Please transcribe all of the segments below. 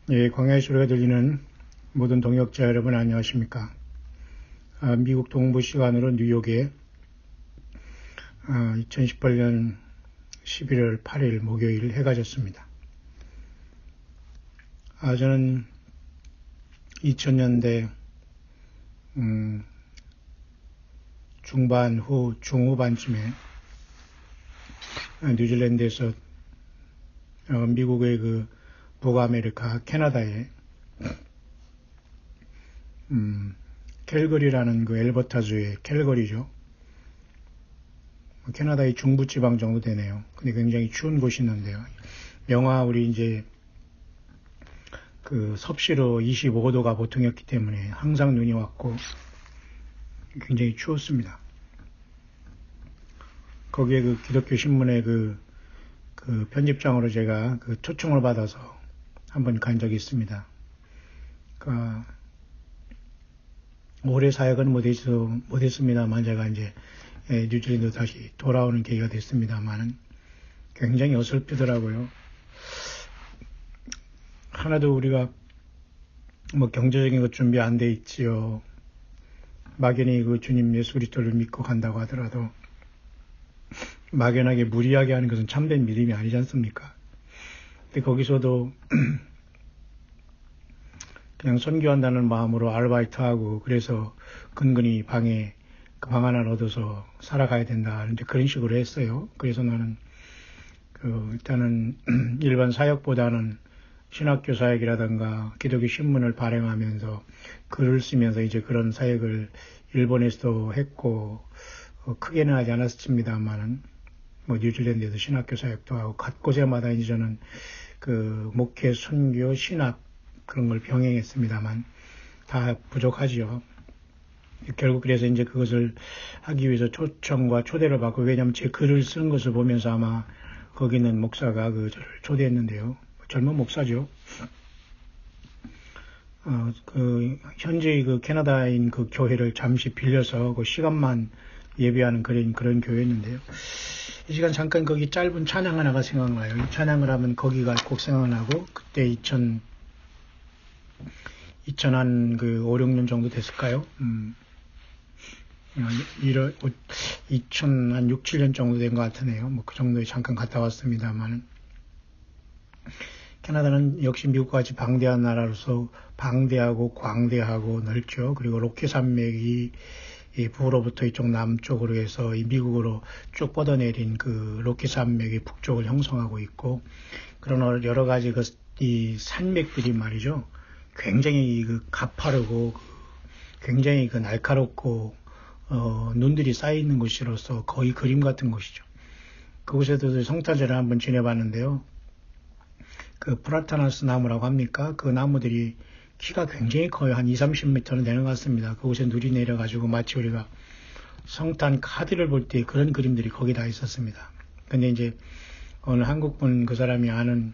예, 광야의 소리가 들리는 모든 동역자 여러분 안녕하십니까? 미국 동부 시간으로 뉴욕에 2018년 11월 8일 목요일 해가 졌습니다. 저는 2000년대 중후반쯤에 뉴질랜드에서 미국의 그 북아메리카 캐나다의 캘거리라는 그 엘버타주의 캘거리죠. 캐나다의 중부지방 정도 되네요. 근데 굉장히 추운 곳이 있는데요. 영하 우리 이제 그 섭씨로 25도가 보통이었기 때문에 항상 눈이 왔고 굉장히 추웠습니다. 거기에 그 기독교 신문의 그 편집장으로 제가 그 초청을 받아서 한번 간 적이 있습니다. 오래 사역은 못했습니다만 제가 이제 뉴질랜드 다시 돌아오는 계기가 됐습니다만은 굉장히 어설프더라고요. 하나도 우리가 뭐 경제적인 것 준비 안 돼 있지요. 막연히 그 주님 예수 그리스도를 믿고 간다고 하더라도 막연하게 무리하게 하는 것은 참된 믿음이 아니지 않습니까? 근데 거기서도 그냥 선교한다는 마음으로 아르바이트하고 그래서 근근히 방 하나를 얻어서 살아가야 된다. 이제 그런 식으로 했어요. 그래서 나는 일단은 일반 사역보다는 신학교 사역이라든가 기독교 신문을 발행하면서 글을 쓰면서 이제 그런 사역을 일본에서도 했고 크게는 하지 않았습니다만은 뭐 뉴질랜드에도 신학교 사역도 하고 곳곳에마다 이제 저는 그 목회, 선교, 신학 그런 걸 병행했습니다만 다 부족하지요. 결국 그래서 이제 그것을 하기 위해서 초청과 초대를 받고, 왜냐하면 제 글을 쓰는 것을 보면서 아마 거기 있는 목사가 저를 초대했는데요. 젊은 목사죠. 현재 그 캐나다인 그 교회를 잠시 빌려서 그 시간만 예배하는 그런 교회였는데요. 이 시간 잠깐 거기 짧은 찬양 하나가 생각나요. 이 찬양을 하면 거기가 꼭 생각나고, 그때 2000한 그 5, 6년 정도 됐을까요? 2006, 7년 정도 된 것 같으네요. 뭐 그 정도에 잠깐 갔다 왔습니다만, 캐나다는 역시 미국과 같이 방대한 나라로서 방대하고 광대하고 넓죠. 그리고 로키 산맥이 이 북으로부터 이쪽 남쪽으로 해서 이 미국으로 쭉 뻗어내린 그 로키 산맥이 북쪽을 형성하고 있고, 그런 여러 가지 이 산맥들이 말이죠. 굉장히 가파르고 굉장히 날카롭고 눈들이 쌓여 있는 곳이로서 거의 그림 같은 곳이죠. 그곳에도 성탄절을 한번 지내봤는데요. 그 프라타나스 나무라고 합니까? 그 나무들이 키가 굉장히 커요. 한 20-30m는 되는 것 같습니다. 그곳에 눈이 내려가지고 마치 우리가 성탄 카드를 볼 때 그런 그림들이 거기 다 있었습니다. 근데 이제 어느 한국분 그 사람이 아는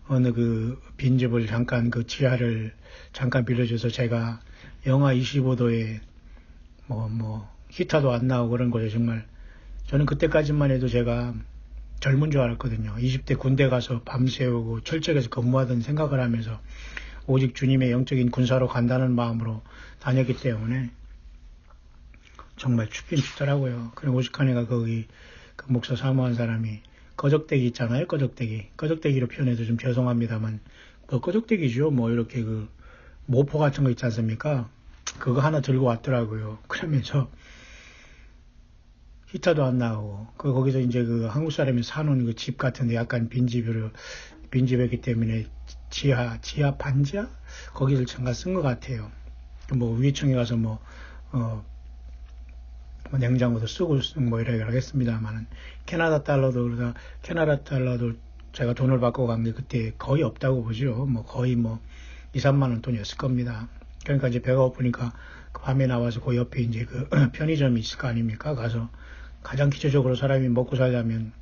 어느 그 빈집을 잠깐 그 지하를 잠깐 빌려줘서 제가 영하 25도에 히터도 안 나오고 그런 거죠. 정말 저는 그때까지만 해도 제가 젊은 줄 알았거든요. 20대 군대 가서 밤새우고 철책에서 근무하던 생각을 하면서 오직 주님의 영적인 군사로 간다는 마음으로 다녔기 때문에 정말 춥긴 춥더라고요. 그리고 오죽하니까 거기 그 목사 사모한 사람이 꺼적대기 있잖아요. 꺼적대기로 표현해서 좀 죄송합니다만 꺼적대기죠. 뭐 이렇게 그 모포 같은 거 있지 않습니까? 그거 하나 들고 왔더라고요. 그러면서 히터도 안 나오고 거기서 이제 그 한국 사람이 사놓은 그 집 같은데 약간 빈집이기 때문에 지하 반지하 거기를 잠깐 쓴 것 같아요. 뭐 위층에 가서 냉장고도 쓰고 이래 하겠습니다만은 캐나다 달러도 제가 돈을 받고 간 게 그때 거의 없다고 보죠. 거의 2, 3만 원 돈이었을 겁니다. 그러니까 이제 배가 고프니까 그 밤에 나와서 그 옆에 이제 그 편의점이 있을 거 아닙니까? 가서 가장 기초적으로 사람이 먹고 살려면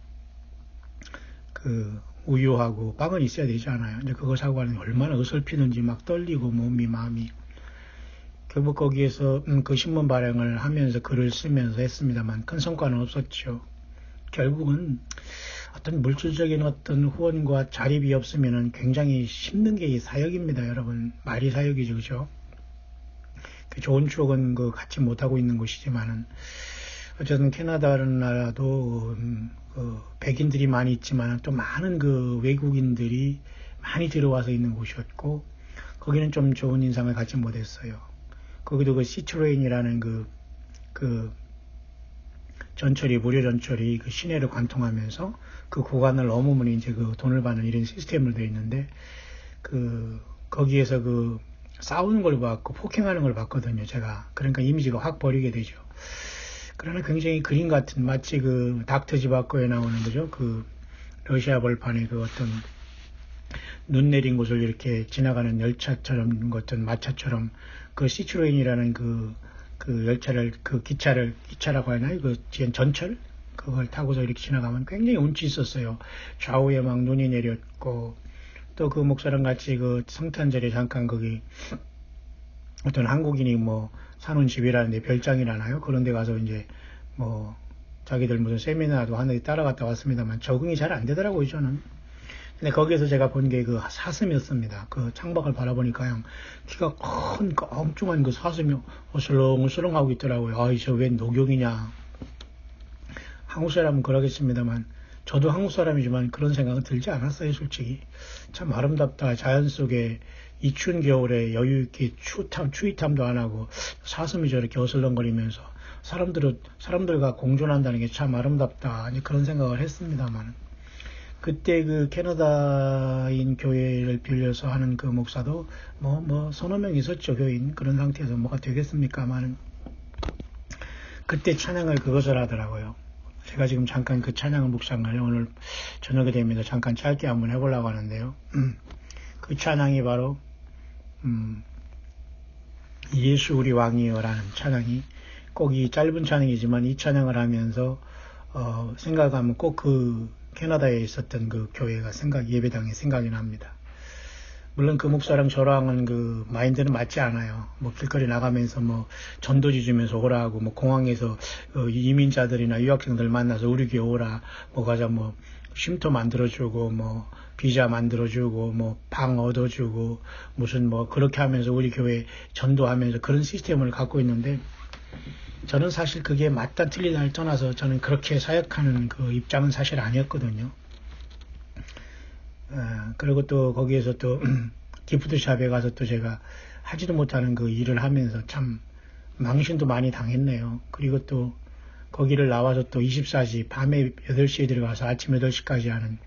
그 우유하고 빵은 있어야 되지 않아요. 이제 그거 사고 가는 게 얼마나 어설피는지 막 떨리고 마음이. 결국 거기에서 그 신문 발행을 하면서 글을 쓰면서 했습니다만 큰 성과는 없었죠. 결국은 어떤 물질적인 어떤 후원과 자립이 없으면은 굉장히 힘든 게 이 사역입니다, 여러분. 말이 사역이죠, 그죠? 그 좋은 추억은 그 갖지 못하고 있는 곳이지만은 어쨌든 캐나다라는 나라도 그 백인들이 많이 있지만 또 많은 그 외국인들이 많이 들어와서 있는 곳이었고 거기는 좀 좋은 인상을 갖지 못했어요. 거기도 그 시트레인이라는 그 전철이 무료 전철이 그 시내를 관통하면서 그 구간을 넘으면 이제 그 돈을 받는 이런 시스템으로 되어 있는데 그 거기에서 그 싸우는 걸 봤고 폭행하는 걸 봤거든요, 제가. 그러니까 이미지가 확 버리게 되죠. 그러나 굉장히 그림 같은 마치 그 닥터 지바코에 나오는 거죠. 그 러시아 벌판에 그 어떤 눈 내린 곳을 이렇게 지나가는 열차처럼 어떤 마차처럼 그 시트로인이라는 그 열차를 그 기차라고 하나요? 그 전철 그걸 타고서 이렇게 지나가면 굉장히 운치 있었어요. 좌우에 막 눈이 내렸고 또 그 목사랑 같이 그 성탄절에 잠깐 거기 어떤 한국인이 뭐 사는 집이라는데 별장이라나요? 그런 데 가서 이제 뭐 자기들 무슨 세미나도 하는데 따라갔다 왔습니다만 적응이 잘 안 되더라고요, 저는. 근데 거기에서 제가 본 게 그 사슴이었습니다. 그 창밖을 바라보니까 키가 큰 엉뚱한 그 사슴이 어슬렁어슬렁 하고 있더라고요. 아이, 저 웬 녹용이냐. 한국 사람은 그러겠습니다만 저도 한국 사람이지만 그런 생각은 들지 않았어요, 솔직히. 참 아름답다. 자연 속에 이 추운 겨울에 여유 있게 추위탐도 안 하고 사슴이 저렇게 어슬렁거리면서 사람들과 공존한다는 게 참 아름답다. 그런 생각을 했습니다만. 그때 그 캐나다인 교회를 빌려서 하는 그 목사도 서너 명 있었죠, 교인. 그런 상태에서 뭐가 되겠습니까만. 그때 찬양을 그것을 하더라고요. 제가 지금 잠깐 그 찬양을 묵상을 오늘 저녁에 됩니다. 잠깐 짧게 한번 해보려고 하는데요. 그 찬양이 바로 예수 우리 왕이여라는 찬양이 꼭 이 짧은 찬양이지만 이 찬양을 하면서 생각하면 꼭 그 캐나다에 있었던 그 교회가 예배당이 생각이 납니다. 물론 그 목사랑 저랑은 그 마인드는 맞지 않아요. 뭐 길거리 나가면서 뭐 전도지 주면서 오라 하고 뭐 공항에서 이민자들이나 유학생들 만나서 우리 교회 오라 뭐 가자 뭐 쉼터 만들어주고 뭐 비자 만들어주고 뭐 방 얻어주고 무슨 뭐 그렇게 하면서 우리 교회 전도하면서 그런 시스템을 갖고 있는데 저는 사실 그게 맞다 틀리다를 떠나서 저는 그렇게 사역하는 그 입장은 사실 아니었거든요. 그리고 또 거기에서 또 기프트샵에 가서 또 제가 하지도 못하는 그 일을 하면서 참 망신도 많이 당했네요. 그리고 또 거기를 나와서 또 24시 밤에 8시에 들어가서 아침 8시까지 하는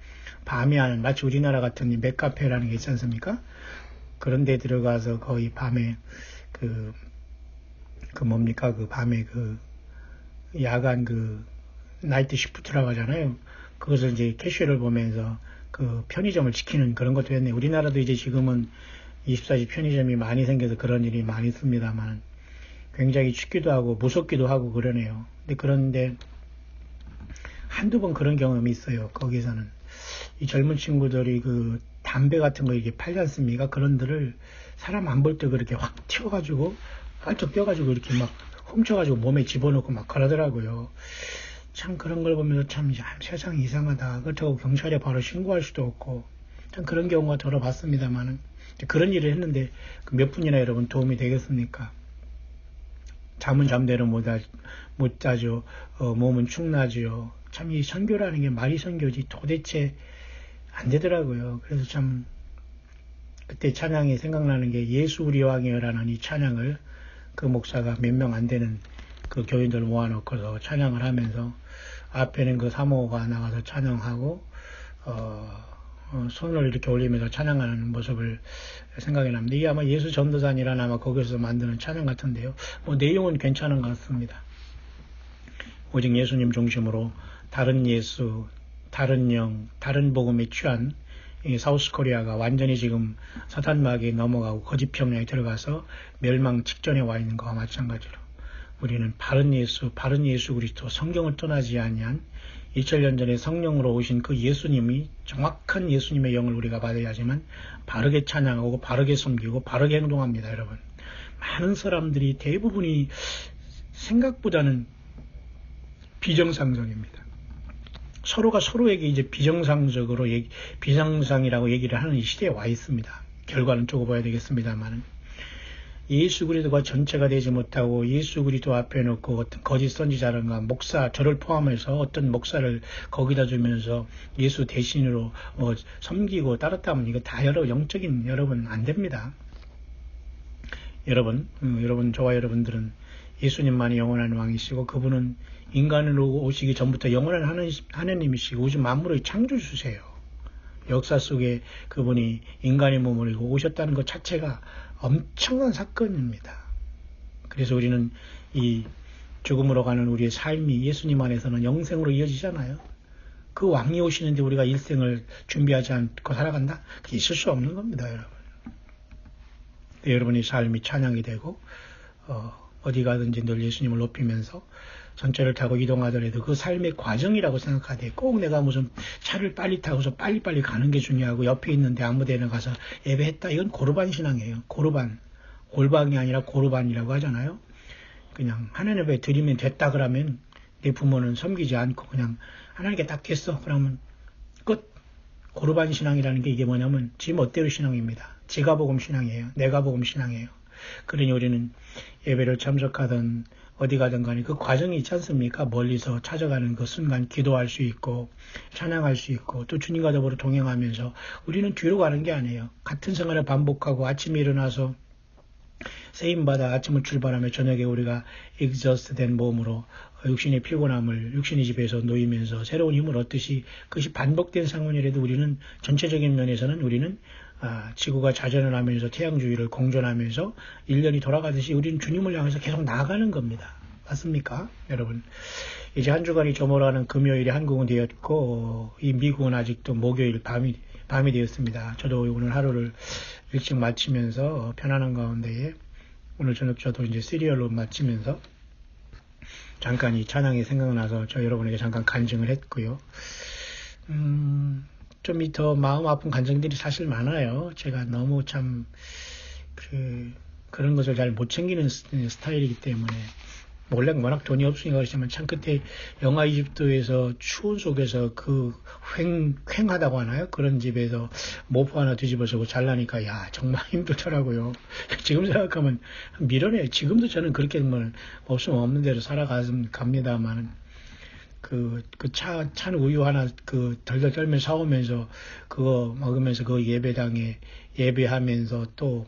밤에 하는 마치 우리나라 같은 맥카페라는 게 있지 않습니까? 그런 데 들어가서 거의 밤에 그 밤에 그 야간 그 나이트 시프트라고 하잖아요. 그것을 이제 캐시를 보면서 그 편의점을 지키는 그런 것도 했네. 우리나라도 이제 지금은 24시 편의점이 많이 생겨서 그런 일이 많이 있습니다만 굉장히 춥기도 하고 무섭기도 하고 그러네요. 그런데 한두 번 그런 경험이 있어요. 거기서는 이 젊은 친구들이 그 담배 같은 거 이렇게 팔지 않습니까? 그런 데를 사람 안 볼 때 그렇게 확 튀어가지고 깔쩍 떼가지고 이렇게 막 훔쳐가지고 몸에 집어넣고 막 그러더라고요. 참 그런 걸 보면서 참 세상이 이상하다. 그렇다고 경찰에 바로 신고할 수도 없고 참 그런 경우가 들어봤습니다만은 그런 일을 했는데 몇 분이나 여러분 도움이 되겠습니까? 잠은 잠대로 못 자죠. 몸은 축나죠. 참 이 선교라는 게 말이 선교지 도대체 안 되더라고요. 그래서 참 그때 찬양이 생각나는 게 예수 우리 왕이여라는 이 찬양을 그 목사가 몇 명 안 되는 그 교인들 모아놓고서 찬양을 하면서 앞에는 그 사모가 나가서 찬양하고 손을 이렇게 올리면서 찬양하는 모습을 생각이 납니다. 이게 아마 예수 전도단이라는 아마 거기서 만드는 찬양 같은데요. 뭐 내용은 괜찮은 것 같습니다. 오직 예수님 중심으로 다른 예수, 다른 영, 다른 복음에 취한 이 사우스코리아가 완전히 지금 사탄마귀에 넘어가고 거짓 평양에 들어가서 멸망 직전에 와 있는 것과 마찬가지로 우리는 바른 예수 그리스도 성경을 떠나지 아니한 2000년 전에 성령으로 오신 그 예수님이 정확한 예수님의 영을 우리가 받아야지만 바르게 찬양하고 바르게 섬기고 바르게 행동합니다. 여러분, 많은 사람들이 대부분이 생각보다는 비정상적입니다. 서로가 서로에게 이제 비정상적으로 비정상이라고 얘기를 하는 이 시대에 와 있습니다. 결과는 두고 봐야 되겠습니다만 예수 그리스도가 전체가 되지 못하고 예수 그리스도 앞에 놓고 어떤 거짓 선지자라든가 목사 저를 포함해서 어떤 목사를 거기다 주면서 예수 대신으로 섬기고 따랐다면 이거 다 영적인 여러분 안 됩니다. 여러분 저와 여러분들은 예수님만이 영원한 왕이시고 그분은 인간으로 오시기 전부터 영원한 하나님이시고 우주 만물의 창조주세요. 역사 속에 그분이 인간의 몸을 입고 오셨다는 것 자체가 엄청난 사건입니다. 그래서 우리는 이 죽음으로 가는 우리의 삶이 예수님 안에서는 영생으로 이어지잖아요. 그 왕이 오시는데 우리가 일생을 준비하지 않고 살아간다? 그게 있을 수 없는 겁니다, 여러분. 여러분의 삶이 찬양이 되고 어디 가든지 늘 예수님을 높이면서 전철을 타고 이동하더라도 그 삶의 과정이라고 생각하되 꼭 내가 무슨 차를 빨리 타고서 빨리빨리 가는 게 중요하고 옆에 있는데 아무 데나 가서 예배했다. 이건 고르반 신앙이에요. 고르반. 골방이 아니라 고르반이라고 하잖아요. 그냥 하나님 앞에 드리면 됐다 그러면 내 부모는 섬기지 않고 그냥 하나님께 딱 됐어. 그러면 끝. 고르반 신앙이라는 게 이게 뭐냐면 지 멋대로 신앙입니다. 지가 복음 신앙이에요. 내가 복음 신앙이에요. 그러니 우리는 예배를 참석하든 어디 가든 간에 그 과정이 있지 않습니까? 멀리서 찾아가는 그 순간 기도할 수 있고 찬양할 수 있고 또 주님과 더불어 동행하면서 우리는 뒤로 가는 게 아니에요. 같은 생활을 반복하고 아침에 일어나서 세임받아 아침을 출발하며 저녁에 우리가 exhaust된 몸으로 육신의 피곤함을 육신의 집에서 놓이면서 새로운 힘을 얻듯이 그것이 반복된 상황이라도 우리는 전체적인 면에서는 우리는 지구가 자전을 하면서 태양주위를 공전하면서 1년이 돌아가듯이 우리는 주님을 향해서 계속 나아가는 겁니다. 맞습니까? 여러분. 이제 한 주간이 저물어가는 금요일이 한국은 되었고 이 미국은 아직도 목요일 밤이 되었습니다. 저도 오늘 하루를 일찍 마치면서 편안한 가운데에 오늘 저녁 저도 이제 시리얼로 마치면서 잠깐 이 찬양이 생각나서 저 여러분에게 잠깐 간증을 했고요. 좀 더 마음 아픈 간증들이 사실 많아요. 제가 너무 참 그런 것을 잘 못 챙기는 스타일이기 때문에 원래 워낙 돈이 없으니까 그렇지만 참 그때 영하 이집트에서 추운 속에서 그 횡하다고 하나요? 그런 집에서 모포 하나 뒤집어서고 잘라니까 야 정말 힘들더라고요. 지금 생각하면 미련해요. 지금도 저는 그렇게 뭐 없으면 없는 대로 살아갑니다만 찬 우유 하나 덜덜 떨며 사오면서 그거 먹으면서 그 예배당에 예배하면서 또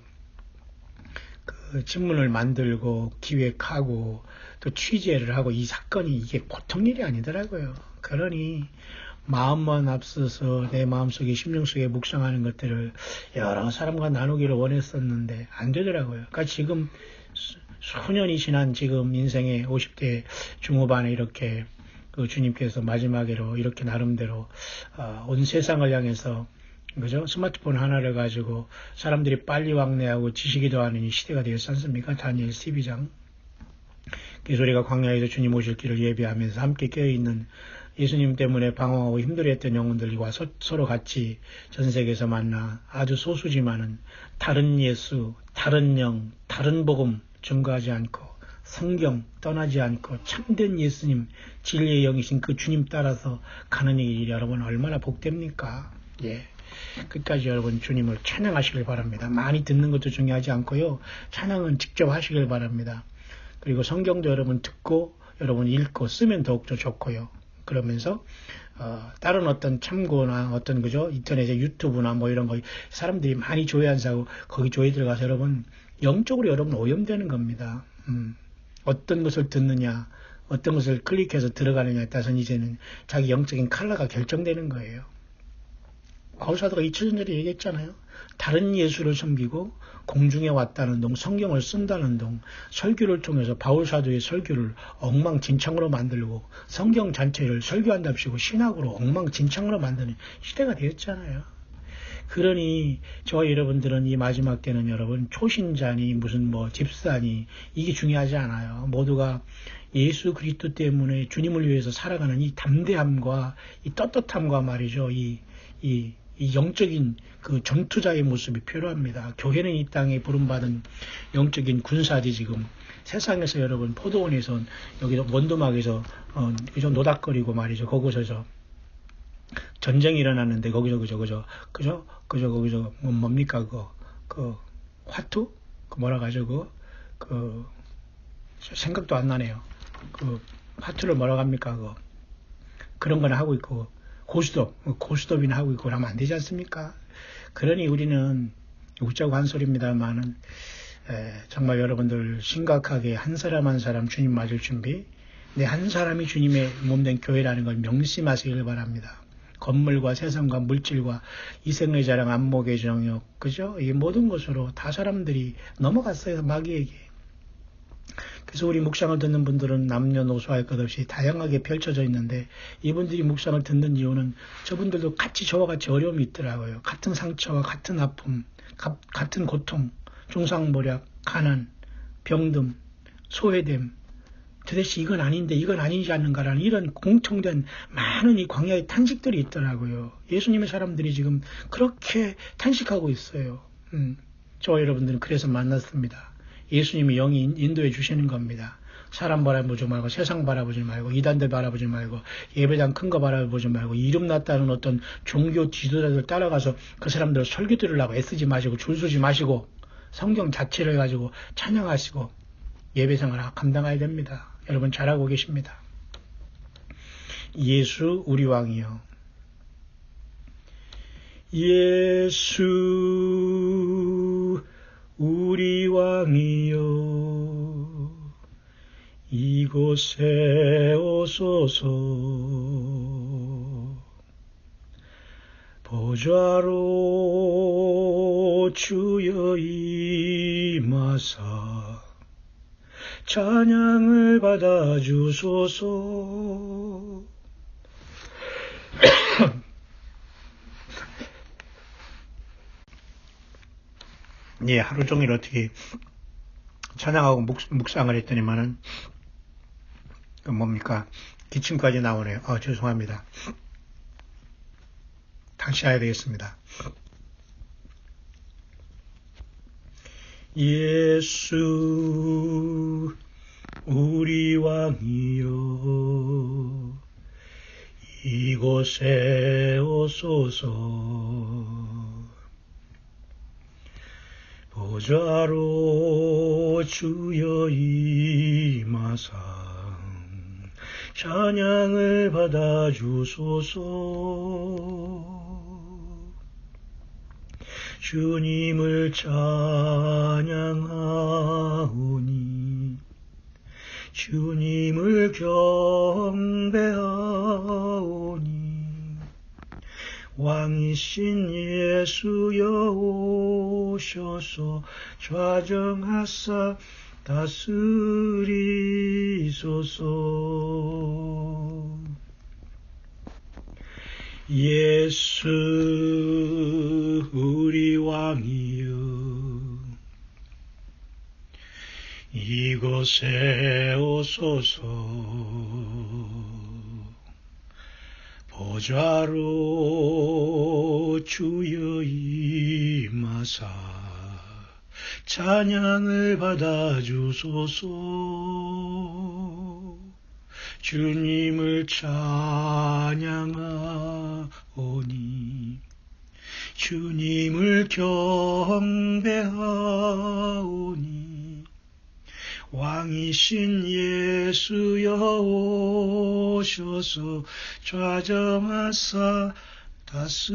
친문을 만들고 기획하고 또 취재를 하고 이 사건이 이게 보통 일이 아니더라고요. 그러니 마음만 앞서서 내 마음속에 심령 속에 묵상하는 것들을 여러 사람과 나누기를 원했었는데 안 되더라고요. 그러니까 지금 수년이 지난 지금 인생의 50대 중후반에 이렇게 주님께서 마지막으로 이렇게 나름대로 온 세상을 향해서 그죠? 스마트폰 하나를 가지고 사람들이 빨리 왕래하고 지식이 더하는 이 시대가 되었지 않습니까? 다니엘 12장. 그래서 우리가 광야에서 주님 오실 길을 예배하면서 함께 깨어있는 예수님 때문에 방황하고 힘들어했던 영혼들과 서로 같이 전 세계에서 만나 아주 소수지만은 다른 예수, 다른 영, 다른 복음 증거하지 않고 성경 떠나지 않고 참된 예수님 진리의 영이신 그 주님 따라서 가는 일이 여러분 얼마나 복됩니까? 예. 끝까지 여러분 주님을 찬양하시길 바랍니다. 많이 듣는 것도 중요하지 않고요. 찬양은 직접 하시길 바랍니다. 그리고 성경도 여러분 듣고 여러분 읽고 쓰면 더욱더 좋고요. 그러면서 다른 어떤 참고나 어떤 그죠 인터넷에 유튜브나 뭐 이런 거 사람들이 많이 조회한다고 거기 조회 들어가서 여러분 영적으로 여러분 오염되는 겁니다. 어떤 것을 듣느냐 어떤 것을 클릭해서 들어가느냐에 따라서 이제는 자기 영적인 컬러가 결정되는 거예요. 바울 사도가 2000년 전에 얘기했잖아요. 다른 예수를 섬기고 공중에 왔다는 동, 성경을 쓴다는 동, 설교를 통해서 바울 사도의 설교를 엉망진창으로 만들고 성경 전체를 설교한답시고 신학으로 엉망진창으로 만드는 시대가 되었잖아요. 그러니 저와 여러분들은 이 마지막 때는 여러분 초신자니 무슨 뭐 집사니 이게 중요하지 않아요. 모두가 예수 그리스도 때문에 주님을 위해서 살아가는 이 담대함과 이 떳떳함과 말이죠. 이 영적인 그 전투자의 모습이 필요합니다. 교회는 이 땅에 부름받은 영적인 군사지 지금 세상에서 여러분 포도원에서 여기 원도막에서 그저 노닥거리고 말이죠. 거기서 전쟁이 일어났는데 거기서 거기서 뭡니까 그 화투 그 뭐라 가지고 그 생각도 안 나네요. 그 화투를 뭐라 합니까 그런 거나 하고 있고 고스톱이나 하고 있고 그러면 안 되지 않습니까? 그러니 우리는 웃자고 한 소리입니다만은 정말 여러분들 심각하게 한 사람 한 사람 주님 맞을 준비, 내 한 사람이 주님의 몸된 교회라는 걸 명심하시길 바랍니다. 건물과 세상과 물질과 이생의 자랑, 안목의 정욕, 그죠? 이 모든 것으로 다 사람들이 넘어갔어요, 마귀에게. 그래서 우리 묵상을 듣는 분들은 남녀노소 할 것 없이 다양하게 펼쳐져 있는데, 이분들이 묵상을 듣는 이유는 저분들도 같이 저와 같이 어려움이 있더라고요. 같은 상처와 같은 아픔, 같은 고통, 중상모략, 가난, 병듦, 소외됨, 도대체 이건 아닌데 이건 아니지 않는가라는 이런 공통된 많은 이 광야의 탄식들이 있더라고요. 예수님의 사람들이 지금 그렇게 탄식하고 있어요. 저와 여러분들은 그래서 만났습니다. 예수님이 영이 인도해 주시는 겁니다. 사람 바라보지 말고, 세상 바라보지 말고, 이단들 바라보지 말고, 예배당 큰 거 바라보지 말고, 이름 났다는 어떤 종교 지도자들 따라가서 그 사람들 설교 들으려고 애쓰지 마시고, 줄 서지 마시고, 성경 자체를 가지고 찬양하시고 예배생활을 감당해야 됩니다. 여러분 잘하고 계십니다. 예수 우리 왕이여, 예수 우리 왕이여, 이곳에 오소서. 보좌로 주여 임하사 찬양을 받아 주소서. 예, 하루 종일 어떻게 찬양하고 묵상을 했더니만은 뭡니까 기침까지 나오네요. 죄송합니다. 다시 해야 되겠습니다. 예수 우리 왕이여, 이곳에 오소서. 보좌로 주여 임하사 찬양을 받아 주소서. 주님을 찬양하오니 주님을 경배하오니 왕이신 예수여 오셔서 좌정하사 다스리소서. 예수 우리 왕이여, 이곳에 오소서. 보좌로 주여 임하사 찬양을 받아 주소서. 주님을 찬양하오니 주님을 경배하오니 왕이신 예수여 오셔서 좌정하사 다스리소서.